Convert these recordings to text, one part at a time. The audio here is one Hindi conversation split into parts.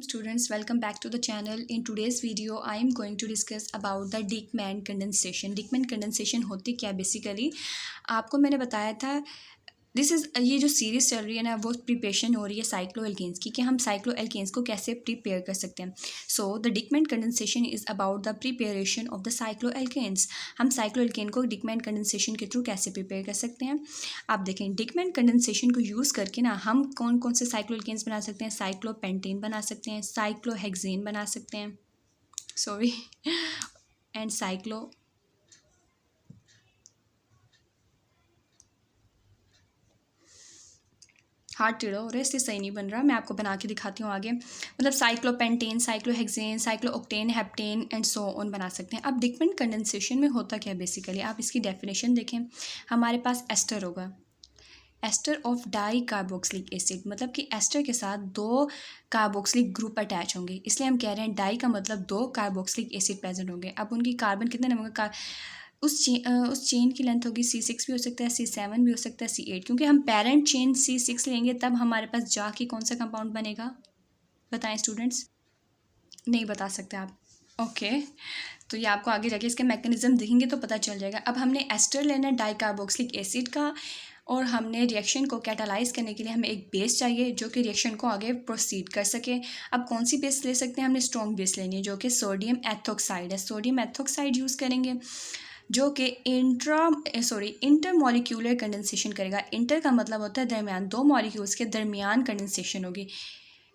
Students, welcome back to the channel. In today's video I am going to discuss about the Dieckmann condensation. Dieckmann condensation होती क्या बेसिकली आपको मैंने बताया था। ये जो सीरीज़ चल रही है ना, वो प्रिपरेशन हो रही है साइक्लोएल्केन्स की कि हम साइक्लोएल्केन्स को कैसे प्रिपेयर कर सकते हैं। So the Dieckmann condensation is about the preparation of the cycloalkanes. हम साइक्लोएल्केन को डिकमैन कंडेंसेशन के थ्रू कैसे प्रिपेयर कर सकते हैं। आप देखें, डिकमैन कंडेंसेशन को यूज़ करके ना हम कौन कौन से साइक्लोएल्केन्स बना सकते हैं। साइक्लोपेंटेन बना सकते हैं, साइक्लोहेक्सेन बना सकते हैं, सॉरी एंड साइक्लो हार्ट टेढ़ा हो रहा है इसलिए सही नहीं बन रहा। मैं आपको बना के दिखाती हूँ आगे। मतलब cyclopentane, cyclohexane, cyclooctane, heptane and so on बना सकते हैं। अब डिकमैन कंडेंसेशन में होता क्या है बेसिकली, आप इसकी डेफिनेशन देखें। हमारे पास एस्टर होगा, ester of dicarboxylic acid, मतलब कि एस्टर के साथ दो कार्बोक्सिलिक ग्रुप अटैच होंगे, इसलिए हम कह रहे हैं डाई का मतलब दो कार्बोक्सिलिक एसिड प्रेजेंट होंगे। अब उनकी कार्बन कितने नंबर का, उस चेन की लेंथ होगी C6 भी हो सकता है, C7 भी हो सकता है, C8। क्योंकि हम पेरेंट चेन C6 लेंगे तब हमारे पास जाके कौन सा कंपाउंड बनेगा, बताएं स्टूडेंट्स। नहीं बता सकते आप, ओके। तो ये आपको आगे जाके इसके मैकेनिज्म दिखेंगे तो पता चल जाएगा। अब हमने एस्टर लेना है डाई कार्बोक्सिलिक एसिड का, और हमने रिएक्शन को कैटालाइज करने के लिए हमें एक बेस चाहिए जो कि रिएक्शन को आगे प्रोसीड कर सके। अब कौन सी बेस ले सकते हैं, हमने स्ट्रॉन्ग बेस लेनी है जो कि सोडियम एथोक्साइड है। सोडियम एथोक्साइड यूज़ करेंगे जो कि इंटरमॉलिक्यूलर कंडेंसेशन करेगा। इंटर का मतलब होता है दरमियान, दो मॉलिक्यूल्स के दरमियान कंडेंसेशन होगी।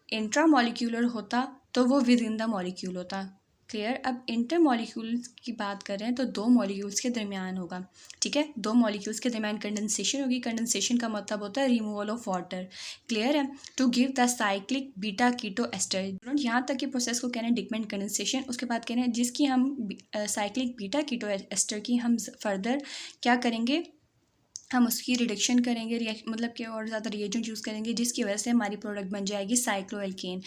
इंट्रामॉलिक्यूलर होता तो वो विद इन द मॉलिक्यूल होता। क्लियर। अब इंटर मॉलिक्यूल्स की बात करें तो दो मॉलिक्यूल्स के दरमियान होगा, ठीक है। दो मॉलिक्यूल्स के दरमियान कंडेंसेशन होगी। कंडेंसेशन का मतलब होता है रिमूवल ऑफ वाटर। क्लियर है। To give the cyclic beta keto ester. यहाँ तक की प्रोसेस को कह रहे हैं डिकमैन कंडेंसेशन। उसके बाद कह रहे हैं जिसकी हम साइक्लिक बीटा कीटो एस्टर की हम फर्दर क्या करेंगे, हम उसकी रिडक्शन करेंगे, मतलब कि और ज़्यादा रिएजेंट यूज़ करेंगे जिसकी वजह से हमारी प्रोडक्ट बन जाएगी साइक्लोएल्केन।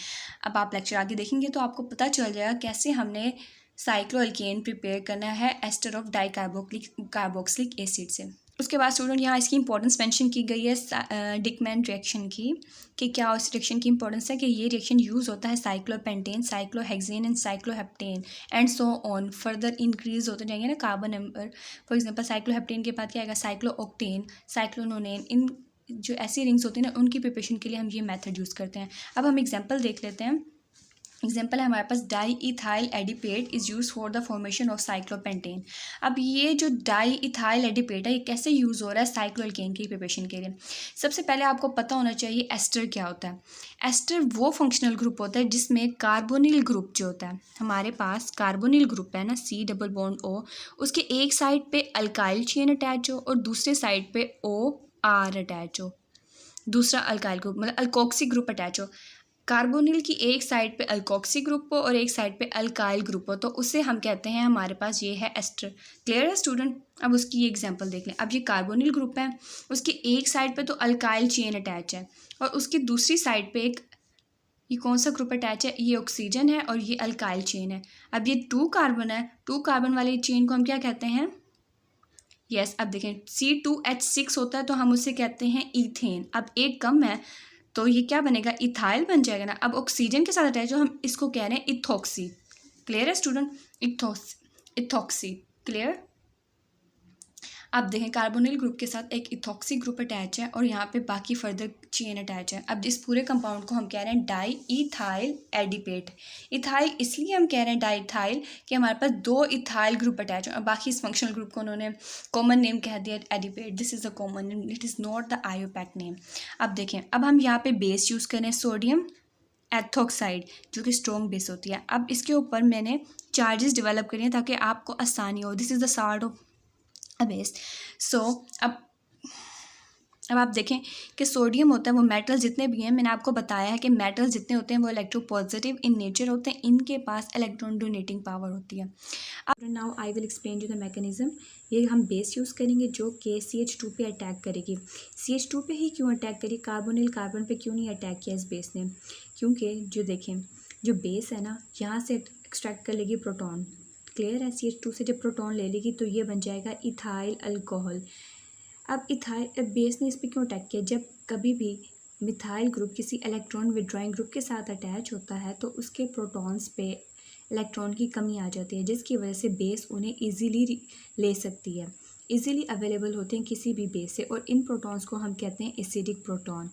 अब आप लेक्चर आगे देखेंगे तो आपको पता चल जाएगा कैसे हमने साइक्लोएल्केन प्रिपेयर करना है ester of dicarboxylic acid से। उसके बाद स्टूडेंट यहाँ इसकी इंपॉर्टेंस मेंशन की गई है डिकमैन रिएक्शन की, कि क्या उस रिएक्शन की इंपॉर्टेंस है कि ये रिएक्शन यूज़ होता है cyclopentane, cyclohexane and cycloheptane and so on. Further increase होते जाएंगे ना carbon number. For example cycloheptane के बाद क्या आएगा, साइक्लोओक्टेन, साइक्लोनोनेन। इन जो ऐसी रिंग्स होती हैं ना, उनकी प्रिपरेशन के लिए हम ये मेथड यूज़ करते हैं। अब हम एग्जाम्पल देख लेते हैं। एग्जाम्पल है हमारे पास diethyl adipate is use for the formation of cyclopentane. अब ये जो डाई इथाइल एडिपेट है ये कैसे यूज़ हो रहा है साइक्लोएल्केन की प्रिपरेशन के लिए। सबसे पहले आपको पता होना चाहिए एस्टर क्या होता है। एस्टर वो फंक्शनल ग्रुप होता है जिसमें कार्बोनिल ग्रुप जो होता है, हमारे पास कार्बोनिल ग्रुप है ना, C डबल बॉन्ड O, उसके एक साइड पे अल्काइल चेन अटैच हो और दूसरे साइड पे OR अटैच हो, दूसरा अल्काइल ग्रुप मतलब अल्कोक्सी ग्रुप अटैच हो। कार्बोनिल की एक साइड पे अल्कोक्सी ग्रुप हो और एक साइड पे अल्काइल ग्रुप हो, तो उसे हम कहते हैं हमारे पास ये है एस्टर। क्लियर है स्टूडेंट। अब उसकी एग्जांपल देख लें। अब ये कार्बोनिल ग्रुप है, उसकी एक साइड पे तो अल्काइल चेन अटैच है और उसकी दूसरी साइड पे एक, ये कौन सा ग्रुप अटैच है, ये ऑक्सीजन है और ये अल्काइल चेन है। अब ये 2 कार्बन है, 2 कार्बन वाली चेन को हम क्या कहते हैं, यस। अब देखें C2H6 होता है तो हम उसे कहते हैं ईथेन। अब एक कम है तो ये क्या बनेगा, इथाइल बन जाएगा ना। अब ऑक्सीजन के साथ अटैच हो, हम इसको कह रहे हैं इथोक्सी। क्लियर है स्टूडेंट, इथोक्सी। क्लियर। अब देखें कार्बोनिल ग्रुप के साथ एक इथोक्सी ग्रुप अटैच है और यहाँ पे बाकी फर्दर चेन अटैच है। अब इस पूरे कंपाउंड को हम कह रहे हैं डाई इथाइल एडिपेट। इथाइल इसलिए हम कह रहे हैं डाई इथाइल कि हमारे पास 2 इथाइल ग्रुप अटैच है और बाकी इस फंक्शनल ग्रुप को उन्होंने कॉमन नेम कह दिया adipate. This is the common name, it is not the IUPAC name. अब देखें, अब हम यहाँ पे बेस यूज़ करें सोडियम एथोक्साइड जो कि स्ट्रॉन्ग बेस होती है। अब इसके ऊपर मैंने चार्जेस डेवलप करी हैं ताकि आपको आसानी हो। This is the sort of base. So अब आप देखें कि सोडियम होता है वो मेटल जितने भी हैं, मैंने आपको बताया है कि मेटल जितने होते हैं वो इलेक्ट्रोपॉजिटिव इन नेचर होते हैं, इनके पास इलेक्ट्रॉन डोनेटिंग पावर होती है। अब now I will explain you the mechanism. ये हम बेस यूज़ करेंगे जो कि CH2 पे अटैक करेगी। CH2 पे ही क्यों अटैक करी, कार्बोनिल कार्बन पे क्यों नहीं अटैक किया इस बेस ने, क्योंकि जो देखें जो बेस है ना, यहाँ से एक्सट्रैक्ट कर लेगी प्रोटॉन। क्लियर है। CH2 से जब प्रोटॉन ले लेगी तो ये बन जाएगा इथाइल अल्कोहल। अब इथाइल बेस ने इस पर क्यों अटैक किया, जब कभी भी मिथाइल ग्रुप किसी इलेक्ट्रॉन विड्रॉइंग ग्रुप के साथ अटैच होता है तो उसके प्रोटॉन्स पे इलेक्ट्रॉन की कमी आ जाती है, जिसकी वजह से बेस उन्हें इजीली ले सकती है, इजीली अवेलेबल होते हैं किसी भी बेस से, और इन प्रोटॉन्स को हम कहते हैं एसिडिक प्रोटॉन।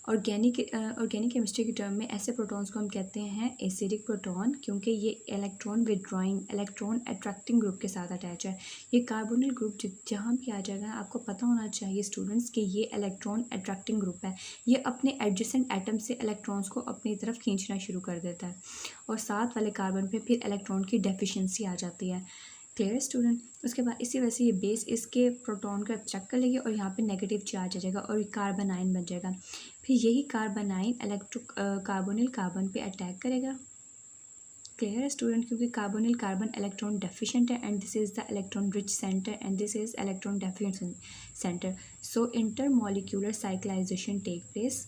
ऑर्गेनिक केमिस्ट्री की टर्म में ऐसे प्रोटॉन्स को हम कहते हैं एसिडिक प्रोटॉन, क्योंकि ये electron withdrawing electron attracting group के साथ अटैच है। ये कार्बोनिल ग्रुप जहाँ भी आ जाएगा आपको पता होना चाहिए स्टूडेंट्स कि ये इलेक्ट्रॉन अट्रैक्टिंग ग्रुप है। ये अपने एडजेसेंट एटम से इलेक्ट्रॉन्स को अपनी तरफ खींचना शुरू कर देता है, और साथ वाले कार्बन पे फिर इलेक्ट्रॉन की डेफिशिएंसी आ जाती है। Clear student? उसके बाद इसी वजह से ये बेस इसके प्रोटॉन को अट्रैक्ट कर लेगी और यहाँ पे नेगेटिव चार्ज आ जाएगा और कार्बन आयन बन जाएगा। फिर यही कार्बन आयन कार्बोनिल कार्बन पे अटैक करेगा। क्लियर है स्टूडेंट? क्योंकि कार्बोनिल कार्बन इलेक्ट्रॉन डेफिशिएंट है and this is the electron rich centre and this is electron deficient centre. So intermolecular cyclization take place,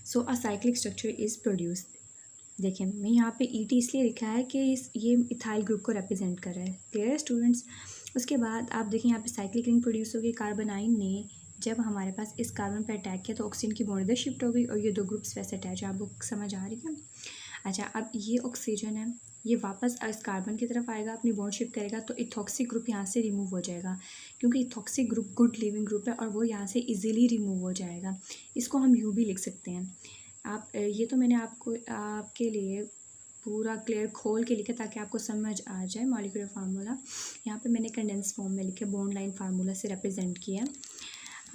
so a cyclic structure is produced. देखिए मैं यहाँ पे ईटी इसलिए लिखा है कि ये इथाइल ग्रुप को रिप्रेजेंट कर रहा है। क्लियर है स्टूडेंट्स? उसके बाद आप देखिए यहाँ पे साइक्लिक रिंग प्रोड्यूस होगी। कार्बन आयन ने जब हमारे पास इस कार्बन पर अटैक किया तो ऑक्सीजन की बॉन्ड इधर शिफ्ट हो गई और ये दो ग्रुप्स वैसे अटैच है। आपको समझ आ रही है? अच्छा, अब ये ऑक्सीजन है, ये वापस इस कार्बन की तरफ आएगा, अपनी बॉन्ड शिफ्ट करेगा तो इथॉक्सी ग्रुप यहाँ से रिमूव हो जाएगा, क्योंकि ethoxy group good leaving group है और वो यहाँ से इजीली रिमूव हो जाएगा। इसको हम यूँ भी लिख सकते हैं। आप ये तो मैंने आपके लिए पूरा क्लियर खोल के लिखा ताकि आपको समझ आ जाए मॉलिक्यूलर फार्मूला। यहाँ पे मैंने कंडेंस फॉर्म में लिखे, बॉन्ड लाइन फार्मूला से रिप्रेजेंट किया।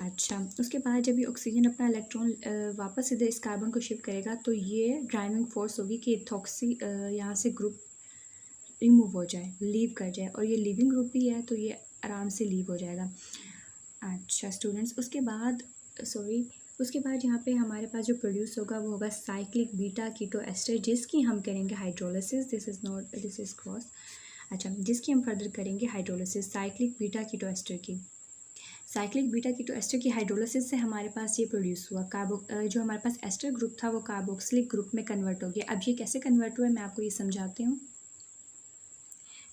अच्छा, उसके बाद जब ये ऑक्सीजन अपना इलेक्ट्रॉन वापस इधर इस कार्बन को शिफ्ट करेगा तो ये ड्राइविंग फोर्स होगी कि इथॉक्सी यहाँ से ग्रुप रिमूव हो जाए, लीव कर जाए, और ये लिविंग ग्रुप भी है तो ये आराम से लीव हो जाएगा। अच्छा स्टूडेंट्स, उसके बाद यहाँ पे हमारे पास जो प्रोड्यूस होगा वो होगा साइक्लिक बीटा कीटो एस्टर, जिसकी हम करेंगे हाइड्रोलिसिस। This is cross. अच्छा, जिसकी हम फर्दर करेंगे hydrolysis cyclic beta keto ester की। साइक्लिक बीटा कीटो एस्टर की हाइड्रोलिसिस से हमारे पास ये प्रोड्यूस हुआ जो हमारे पास एस्टर ग्रुप था वो कार्बोक्सिलिक ग्रुप में कन्वर्ट हो गया। अब ये कैसे कन्वर्ट हुआ है मैं आपको ये समझाती हूँ।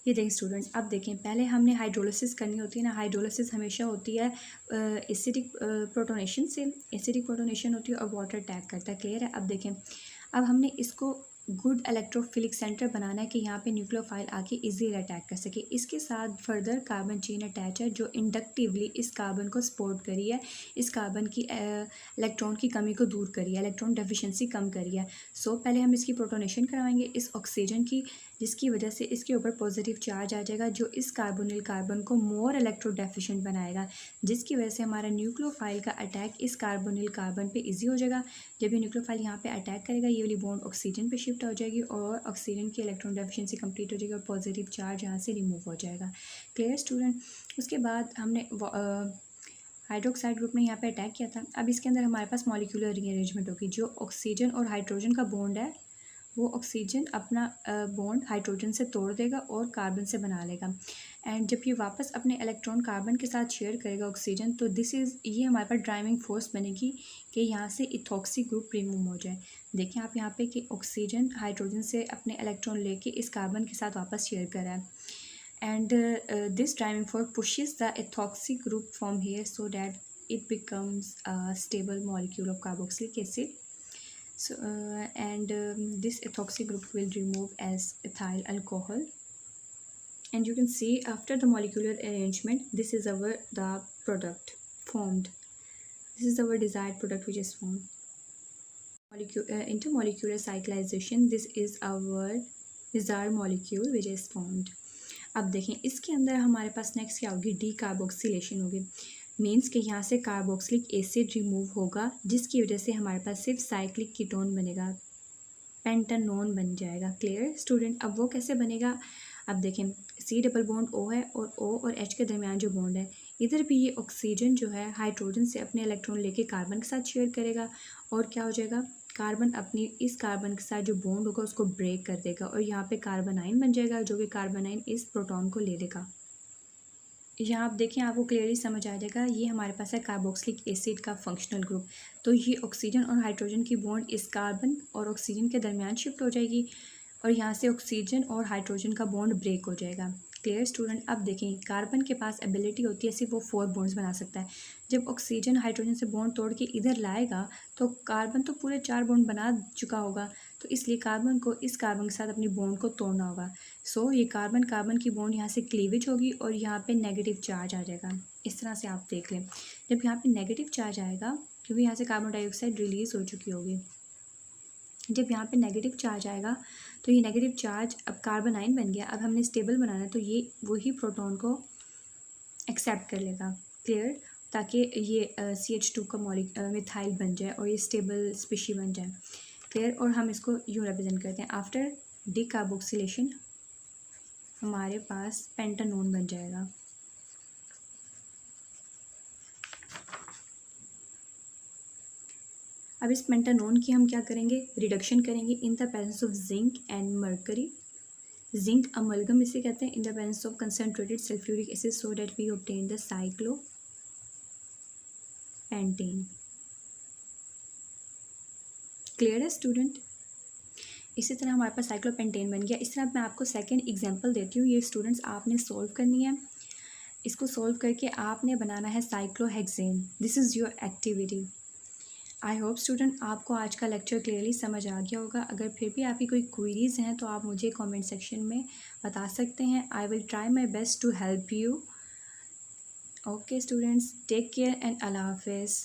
ये देखें स्टूडेंट्स, अब देखें पहले हमने हाइड्रोलिसिस करनी होती है ना, हाइड्रोलिसिस हमेशा होती है एसिडिक प्रोटोनेशन से, एसिडिक प्रोटोनेशन होती है और वाटर अटैक करता है। क्लियर है? अब देखें, अब हमने इसको गुड इलेक्ट्रोफिलिक सेंटर बनाना है कि यहाँ पे न्यूक्लियोफाइल आके इजीली अटैक कर सके। इसके साथ फर्दर कार्बन चेन अटैच है जो इंडक्टिवली इस कार्बन को सपोर्ट करी है, इस कार्बन की इलेक्ट्रॉन की कमी को दूर करी है, इलेक्ट्रॉन डेफिशिएंसी कम करी है। सो पहले हम इसकी प्रोटोनेशन कराएंगे इस ऑक्सीजन की, जिसकी वजह से इसके ऊपर पॉजिटिव चार्ज आ जाएगा जो इस कार्बोनिल कार्बन को मोर इलेक्ट्रो डेफिशिएंट बनाएगा, जिसकी वजह से हमारा न्यूक्लियोफाइल का अटैक इस कार्बोनिल कार्बन पे इजी हो जाएगा। जब ये न्यूक्लियोफाइल यहाँ पे अटैक करेगा ये वाली बॉन्ड ऑक्सीजन पे शिफ्ट हो जाएगी और ऑक्सीजन की इलेक्ट्रॉन डेफिशिएंसी कंप्लीट हो जाएगी और पॉजिटिव चार्ज यहाँ से रिमूव हो जाएगा। Clear student? उसके बाद हमने हाइड्रोक्साइड ग्रुप ने यहाँ पे अटैक किया था। अब इसके अंदर हमारे पास मॉलिक्यूलर रीअरेंजमेंट होगी। जो ऑक्सीजन और हाइड्रोजन का बॉन्ड है वो ऑक्सीजन अपना बॉन्ड हाइड्रोजन से तोड़ देगा और कार्बन से बना लेगा, एंड जब ये वापस अपने इलेक्ट्रॉन कार्बन के साथ शेयर करेगा ऑक्सीजन तो ये हमारे पास ड्राइविंग फोर्स बनेगी कि यहाँ से इथॉक्सी ग्रुप रिमूव हो जाए। देखें आप यहाँ पे कि ऑक्सीजन हाइड्रोजन से अपने इलेक्ट्रॉन लेके इस कार्बन के साथ वापस शेयर कर रहा है, and this driving force pushes the ethoxy group from here so that it becomes a stable molecule of carboxylic acid. So this ethoxy group will remove as ethyl alcohol, and you can see after the molecular arrangement this is the product formed. This is our desired product which is formed. Intermolecular cyclization, this is our desired molecule which is formed. अब देखें इसके अंदर हमारे पास नेक्स्ट क्या होगी, डी कार्बोक्सिलेशन होगी। मीन्स कि यहाँ से कार्बोक्सिलिक एसिड रिमूव होगा जिसकी वजह से हमारे पास सिर्फ साइक्लिक कीटोन बनेगा, पेंटानोन बन जाएगा। Clear student? अब वो कैसे बनेगा? अब देखें सी डबल बॉन्ड ओ है और ओ और एच के दरमियान जो बॉन्ड है, इधर भी ये ऑक्सीजन जो है हाइड्रोजन से अपने इलेक्ट्रॉन लेके कार्बन के साथ शेयर करेगा और क्या हो जाएगा, कार्बन अपनी इस कार्बन के साथ जो बॉन्ड होगा उसको ब्रेक कर देगा और यहाँ पे कार्बन आयन बन जाएगा जो कि कार्बन आयन इस प्रोटॉन को ले लेगा। यहाँ आप देखें आपको क्लियरली समझ आ जाएगा। ये हमारे पास है कार्बोक्सिलिक एसिड का फंक्शनल ग्रुप। तो ये ऑक्सीजन और हाइड्रोजन की बॉन्ड इस कार्बन और ऑक्सीजन के दरमियान शिफ्ट हो जाएगी और यहाँ से ऑक्सीजन और हाइड्रोजन का बॉन्ड ब्रेक हो जाएगा। Clear student. अब देखें, कार्बन के पास एबिलिटी होती है सिर्फ वो 4 बॉन्ड्स बना सकता है। जब ऑक्सीजन हाइड्रोजन से बॉन्ड तोड़ के इधर लाएगा तो कार्बन तो पूरे 4 बॉन्ड बना चुका होगा, तो इसलिए कार्बन को इस कार्बन के साथ अपनी बॉन्ड को तोड़ना होगा। सो ये कार्बन कार्बन की बॉन्ड यहाँ से क्लीवेज होगी और यहाँ पे नेगेटिव चार्ज आ जाएगा। इस तरह से आप देख लें, जब यहाँ पे नेगेटिव चार्ज आएगा क्योंकि यहाँ से कार्बन डाइऑक्साइड रिलीज़ हो चुकी होगी, जब यहाँ पे नेगेटिव चार्ज आएगा तो ये नेगेटिव चार्ज अब कार्बन आयन बन गया। अब हमने स्टेबल बनाना है तो ये वही प्रोटॉन को एक्सेप्ट कर लेगा। क्लियर, ताकि ये CH2 का मिथाइल बन जाए और ये स्टेबल स्पीशी बन जाए। क्लियर, और हम इसको यूँ रिप्रेजेंट करते हैं, आफ्टर डिकार्बोक्सिलेशन हमारे पास पेंटानोन बन जाएगा। अब इस पेंटानोन की हम क्या करेंगे, रिडक्शन करेंगे in the presence of zinc and mercury. Zinc amalgam इसे कहते हैं, in the presence of concentrated sulphuric acid, so that we obtain the cyclopentane. Clear है स्टूडेंट। इसी तरह हमारे पास साइक्लोपेंटेन बन गया। इस तरह मैं आपको सेकंड एग्जांपल देती हूँ, ये स्टूडेंट्स आपने सॉल्व करनी है। इसको सॉल्व करके आपने बनाना है cyclohexane. This is your activity. I hope student आपको आज का लेक्चर क्लियरली समझ आ गया होगा। अगर फिर भी आपकी कोई क्वेरीज़ हैं तो आप मुझे कमेंट सेक्शन में बता सकते हैं। I will try my best to help you. Okay students, take care and अल्लाह हाफिज़।